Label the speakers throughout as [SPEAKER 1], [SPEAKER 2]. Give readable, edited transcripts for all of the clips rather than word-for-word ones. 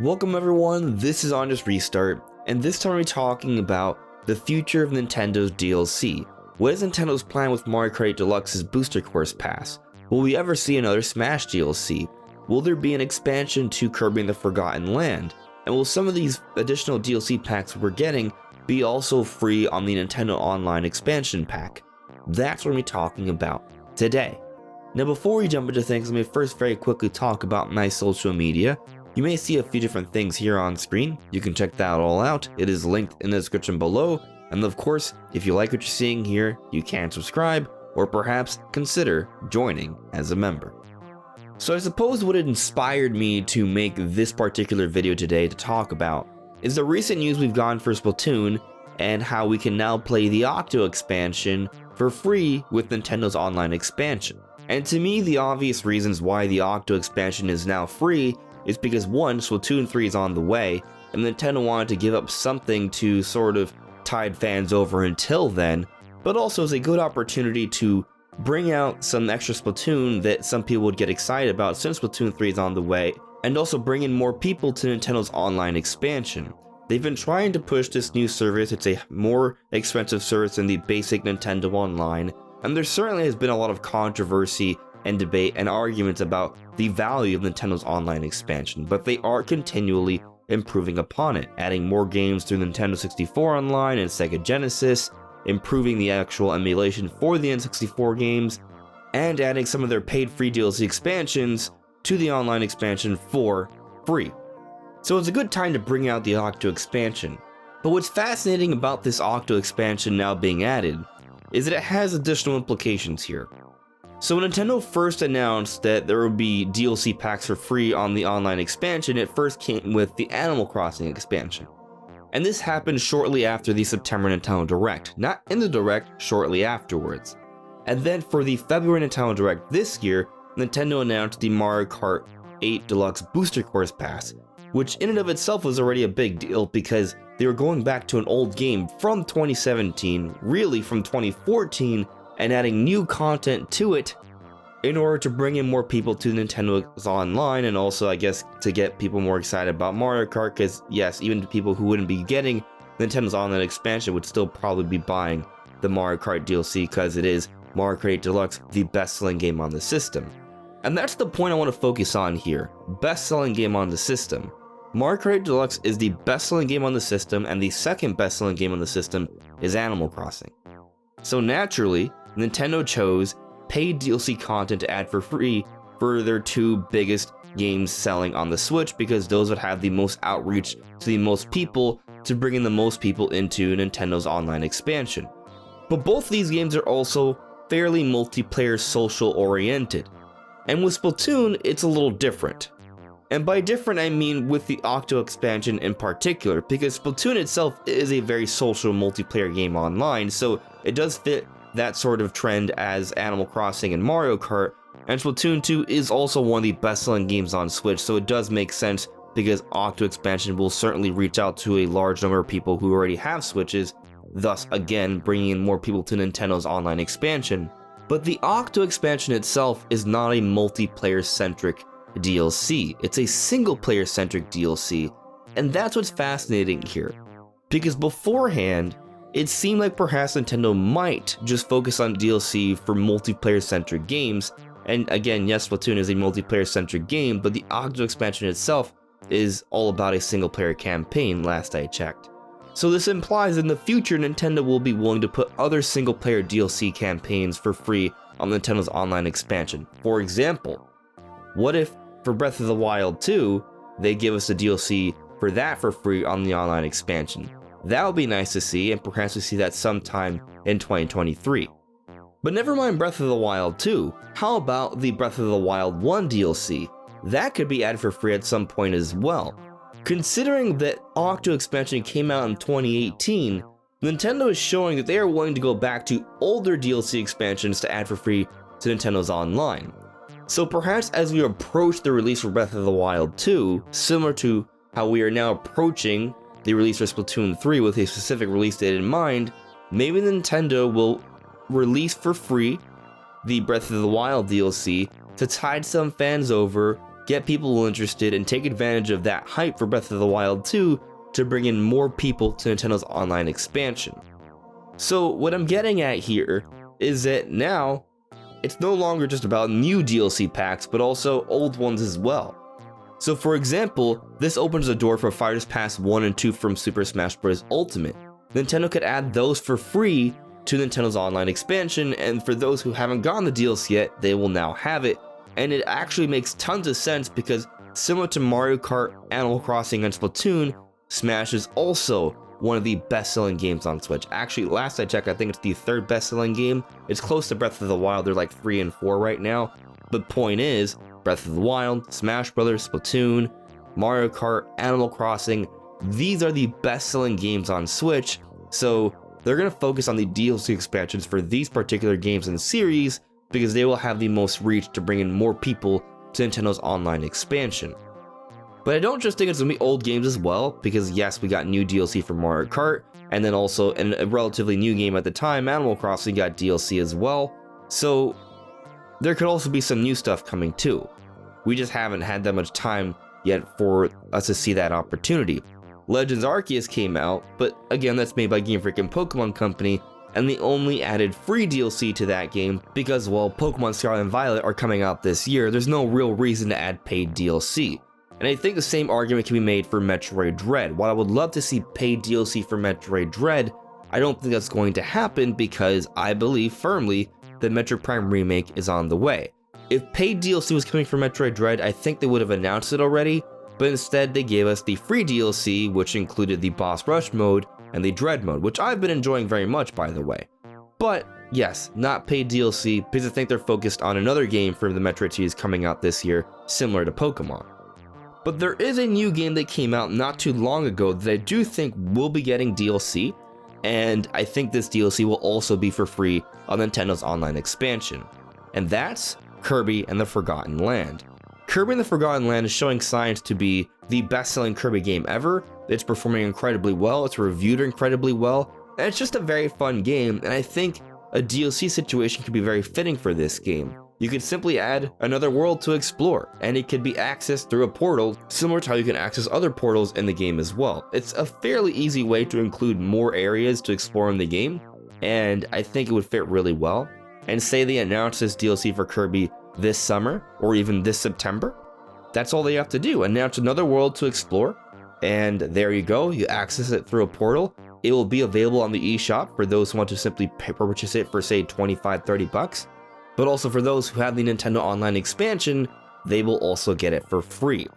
[SPEAKER 1] Welcome everyone, this is On Just Restart, and this time we're talking about the future of Nintendo's DLC. What is Nintendo's plan with Mario Kart Deluxe's Booster Course Pass? Will we ever see another Smash DLC? Will there be an expansion to Kirby and the Forgotten Land? And will some of these additional DLC packs we're getting be also free on the Nintendo Online expansion pack? That's what we're talking about today. Now before we jump into things, let me first very quickly talk about my social media. You may see a few different things here on screen. You can check that all out. It is linked in the description below. And of course, if you like what you're seeing here, you can subscribe or perhaps consider joining as a member. So I suppose what inspired me to make this particular video today to talk about is the recent news we've gotten for Splatoon and how we can now play the Octo Expansion for free with Nintendo's online expansion. And to me, the obvious reasons why the Octo Expansion is now free is because one, Splatoon 3 is on the way, and Nintendo wanted to give up something to sort of tide fans over until then, but also is a good opportunity to bring out some extra Splatoon that some people would get excited about since Splatoon 3 is on the way, and also bring in more people to Nintendo's online expansion. They've been trying to push this new service. It's a more expensive service than the basic Nintendo Online, and there certainly has been a lot of controversy and debate and arguments about the value of Nintendo's online expansion, but they are continually improving upon it, adding more games through Nintendo 64 Online and Sega Genesis, improving the actual emulation for the N64 games, and adding some of their paid free DLC expansions to the online expansion for free. So it's a good time to bring out the Octo Expansion. But what's fascinating about this Octo Expansion now being added is that it has additional implications here. So when Nintendo first announced that there would be DLC packs for free on the online expansion, it first came with the Animal Crossing expansion. And this happened shortly after the September Nintendo Direct, not in the Direct, shortly afterwards. And then for the February Nintendo Direct this year, Nintendo announced the Mario Kart 8 Deluxe Booster Course Pass, which in and of itself was already a big deal because they were going back to an old game from 2017, really from 2014, and adding new content to it in order to bring in more people to Nintendo's Online, and also, I guess, to get people more excited about Mario Kart, because yes, even people who wouldn't be getting Nintendo's Online expansion would still probably be buying the Mario Kart DLC because it is Mario Kart 8 Deluxe, the best-selling game on the system. And that's the point I want to focus on here, best-selling game on the system. Mario Kart 8 Deluxe is the best-selling game on the system, and the second best-selling game on the system is Animal Crossing. So naturally, Nintendo chose paid DLC content to add for free for their two biggest games selling on the Switch, because those would have the most outreach to the most people to bring in the most people into Nintendo's online expansion. But both these games are also fairly multiplayer social oriented. And with Splatoon, it's a little different. And by different, I mean with the Octo Expansion in particular, because Splatoon itself is a very social multiplayer game online, so it does fit that sort of trend as Animal Crossing and Mario Kart, and Splatoon 2 is also one of the best-selling games on Switch, so it does make sense because Octo Expansion will certainly reach out to a large number of people who already have Switches, thus again bringing in more people to Nintendo's online expansion. But the Octo Expansion itself is not a multiplayer-centric DLC, it's a single-player-centric DLC, and that's what's fascinating here, because beforehand, it seemed like perhaps Nintendo might just focus on DLC for multiplayer-centric games, and again, yes, Splatoon is a multiplayer-centric game, but the Octo Expansion itself is all about a single-player campaign, last I checked. So this implies in the future Nintendo will be willing to put other single-player DLC campaigns for free on Nintendo's online expansion. For example, what if for Breath of the Wild 2, they give us a DLC for that for free on the online expansion? That would be nice to see, and perhaps we see that sometime in 2023. But never mind Breath of the Wild 2, how about the Breath of the Wild 1 DLC? That could be added for free at some point as well. Considering that Octo Expansion came out in 2018, Nintendo is showing that they are willing to go back to older DLC expansions to add for free to Nintendo's Online. So perhaps as we approach the release for Breath of the Wild 2, similar to how we are now approaching the release for Splatoon 3 with a specific release date in mind, maybe Nintendo will release for free the Breath of the Wild DLC to tide some fans over get people interested, and take advantage of that hype for Breath of the Wild 2 to bring in more people to Nintendo's online expansion. So what I'm getting at here is that now it's no longer just about new DLC packs, but also old ones as well. So for example, this opens the door for Fighters Pass 1 and 2 from Super Smash Bros. Ultimate. Nintendo could add those for free to Nintendo's online expansion, and for those who haven't gotten the DLC yet, they will now have it. And it actually makes tons of sense because similar to Mario Kart, Animal Crossing, and Splatoon, Smash is also one of the best-selling games on Switch. Actually, last I checked, I think it's the third best-selling game. It's close to Breath of the Wild. They're like 3 and 4 right now. But point is, Breath of the Wild, Smash Bros., Splatoon, Mario Kart, Animal Crossing, these are the best-selling games on Switch, so they're going to focus on the DLC expansions for these particular games and series because they will have the most reach to bring in more people to Nintendo's online expansion. But I don't just think it's going to be old games as well, because yes, we got new DLC for Mario Kart, and then also in a relatively new game at the time, Animal Crossing got DLC as well, so there could also be some new stuff coming too. We just haven't had that much time yet for us to see that opportunity. Legends Arceus came out, but again, that's made by Game Freak and Pokemon Company, and they only added free DLC to that game because, well, Pokemon Scarlet and Violet are coming out this year. There's no real reason to add paid DLC. And I think the same argument can be made for Metroid Dread. While I would love to see paid DLC for Metroid Dread, I don't think that's going to happen because I believe firmly that Metroid Prime Remake is on the way. If paid DLC was coming for Metroid Dread, I think they would have announced it already, but instead they gave us the free DLC, which included the Boss Rush mode and the Dread mode, which I've been enjoying very much, by the way. But yes, not paid DLC, because I think they're focused on another game from the Metroid series coming out this year, similar to Pokemon. But there is a new game that came out not too long ago that I do think will be getting DLC, and I think this DLC will also be for free on Nintendo's online expansion. And that's Kirby and the Forgotten Land. Kirby and the Forgotten Land is showing signs to be the best-selling Kirby game ever. It's performing incredibly well, it's reviewed incredibly well, and it's just a very fun game, and I think a DLC situation could be very fitting for this game. You could simply add another world to explore, and it could be accessed through a portal, similar to how you can access other portals in the game as well. It's a fairly easy way to include more areas to explore in the game, and I think it would fit really well. And say they announce this DLC for Kirby this summer, or even this September, that's all they have to do, announce another world to explore, and there you go, you access it through a portal. It will be available on the eShop for those who want to simply purchase it for say $25-30. But also for those who have the Nintendo Online expansion, they will also get it for free.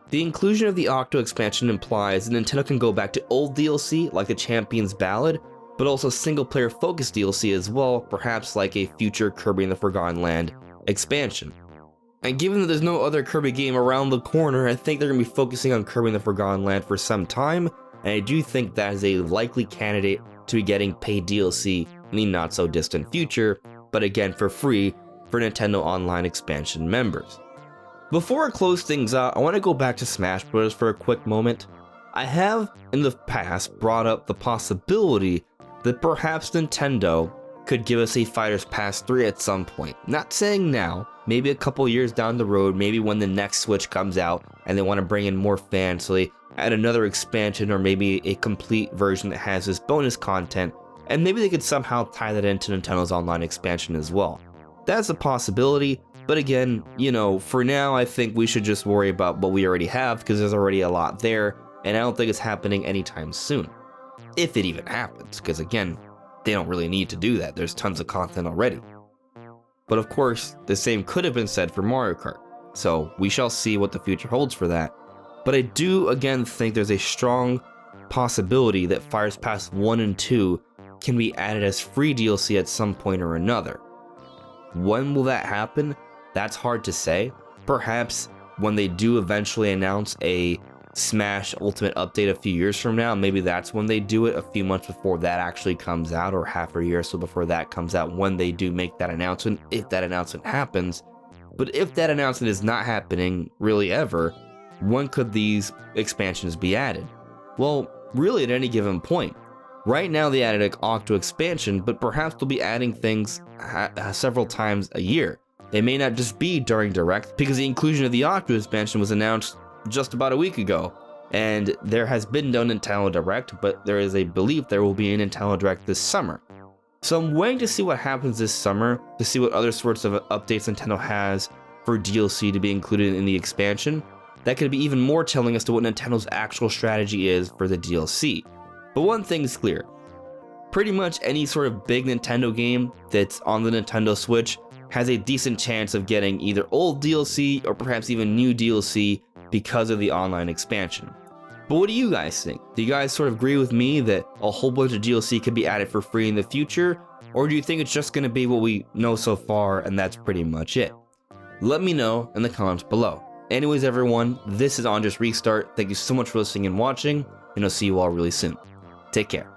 [SPEAKER 1] The inclusion of the Octo Expansion implies that Nintendo can go back to old DLC like the Champion's Ballad, but also single-player focused DLC as well, perhaps like a future Kirby and the Forgotten Land expansion. And given that there's no other Kirby game around the corner, I think they're going to be focusing on Kirby and the Forgotten Land for some time, and I do think that is a likely candidate to be getting paid DLC in the not-so-distant future, but again for free for Nintendo Online expansion members. Before I close things out, I want to go back to Smash Bros. For a quick moment. I have in the past brought up the possibility that perhaps Nintendo could give us a Fighters Pass 3 at some point. Not saying now, maybe a couple years down the road, maybe when the next Switch comes out and they want to bring in more fans, so they add another expansion or maybe a complete version that has this bonus content, and maybe they could somehow tie that into Nintendo's online expansion as well. That's a possibility, but again, you know, for now I think we should just worry about what we already have because there's already a lot there, and I don't think it's happening anytime soon. If it even happens, because again, they don't really need to do that, there's tons of content already. But of course, the same could have been said for Mario Kart, so we shall see what the future holds for that. But I do again think there's a strong possibility that Fighters Pass 1 and 2 can be added as free DLC at some point or another. When will that happen? That's hard to say. Perhaps when they do eventually announce a Smash Ultimate update a few years from now, maybe that's when they do it, a few months before that actually comes out, or half a year or so before that comes out, when they do make that announcement, if that announcement happens. But if that announcement is not happening really ever, when could these expansions be added? Well, really at any given point. Right now they added an Octo Expansion, but perhaps they'll be adding things several times a year. They may not just be during Direct, because the inclusion of the Octo Expansion was announced just about a week ago, and there has been no Nintendo Direct, but there is a belief there will be a Nintendo Direct this summer. So I'm waiting to see what happens this summer, to see what other sorts of updates Nintendo has for DLC to be included in the expansion. That could be even more telling as to what Nintendo's actual strategy is for the DLC. But one thing is clear. Pretty much any sort of big Nintendo game that's on the Nintendo Switch has a decent chance of getting either old DLC or perhaps even new DLC because of the online expansion. But what do you guys think? Do you guys sort of agree with me that a whole bunch of DLC could be added for free in the future? Or do you think it's just going to be what we know so far and that's pretty much it? Let me know in the comments below. Anyways everyone, this is On Just Restart. Thank you so much for listening and watching, and I'll see you all really soon. Take care.